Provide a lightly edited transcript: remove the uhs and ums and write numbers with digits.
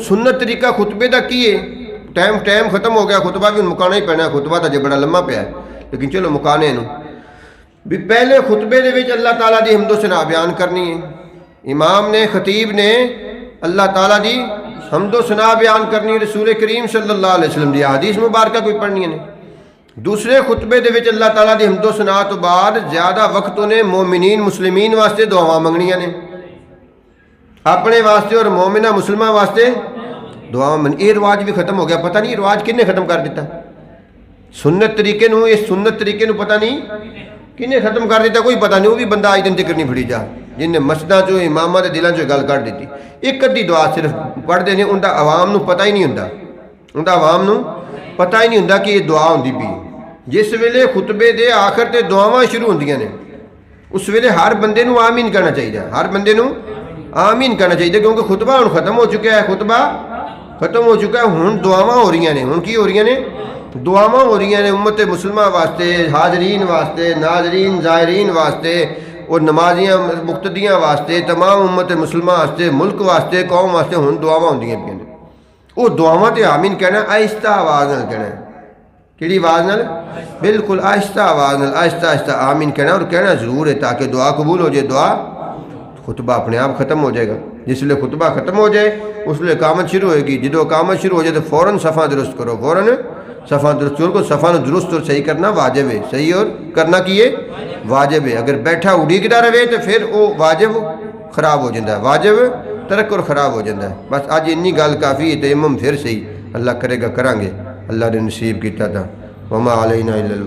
सुन्नत तरीका खुतबे का की है। टाइम टाइम खत्म हो गया, खुतबा भी मुकाना ही पैना। खुतबा तो जो बड़ा लम्मा पिया है, लेकिन चलो मुकाने भी। पहले खुतबे दे विच अल्लाह ताला दी हम्दो सना बयान करनी है। इमाम ने, खतीब ने अल्लाह ताला दी हम्दो सना बयान करनी है। रसूल करीम सल्लल्लाहु अलैहि वसल्लम दी हदीस मुबारक कोई पढ़नी है। दूसरे खुतबे दे विच अल्लाह ताला दी हम्दो सना तो बाद ज़्यादा वक्त उन्हें मोमिनीन मुस्लिमीन वास्ते दुआवां मंगनियां ने, अपने वास्ते और मोमिना मुसलमान वास्ते दुआवां मंग। ये रिवाज भी खत्म हो गया। पता नहीं रिवाज किन्ने खत्म कर दिता। सुन्नत तरीके नूं, इस सुन्नत तरीके नूं पता नहीं किन्ने खत्म कर दिता, कोई पता नहीं। वो भी बंदा अज दिन तक नहीं फड़ी जा, जिन्हें मस्जिदां चो इमामां दे दिलां चो गल कढ़ दी। एक अद्धी दुआ सिर्फ पढ़ते हैं, उनका आवाम नूं पता ही नहीं हुंदा, उनका आवाम नूं पता ही नहीं हुंदा कि ये दुआ हुंदी पई। जिस वेले खुतबे दे आखिर ते दुआवां शुरू होंदियां ने, उस वेले हर बंदे नूं आमीन कहना चाहिए, हर बंदे नूं आमीन कहना चाहिए, क्योंकि खुतबा हुण खत्म हो चुका है। खुतबा खत्म हो चुका है, हुण दुआवां हो रही ने। हुण की हो रही ने? दुआवां हो रही ने उम्मत मुसलमान वास्ते, हाजरीन वास्ते, नाजरीन ज़ायरीन वास्ते और नमाजियां मुक्तदियां वास्ते, तमाम उम्मत मुसलमान वास्ते, मुल्क वास्ते, कौम वास्ते हुण दुआवां होंदियां पियां ने। वो दुआवां ते आमीन कहना आहिस्ता आवाज़ नाल कहना। किहड़ी आवाज़ नाल? बिल्कुल आहिस्ता आवाज़ नाल, आहिस्ता आहिस्ता आमीन कहना। और कहना जरूर है ताकि दुआ कबूल हो जाए। दुआ खुतबा अपने आप खत्म हो जाएगा। जिसले खुतबा खत्म हो जाए उसले इकामत शुरू होएगी। जो इकामत शुरू हो जाए तो फ़ौरन सफ़ा दुरुस्त करो, फ़ौरन सफ़ा दुरुस्त करो। सफ़ा दुरुस्त और सही करना वाजिब है, सही और करना की है वाजिब है। अगर बैठा उड़ीकदा रहे तो फिर वो वाजिब खराब हो जाता है, वाजिब तरक और ख़राब हो जाता है। बस अज इन्नी गल काफ़ी है। तयम्मुम फिर सही, अल्लाह करेगा करांगे। अल्लाह ने नसीब किया था। वमा अलैना इल्लल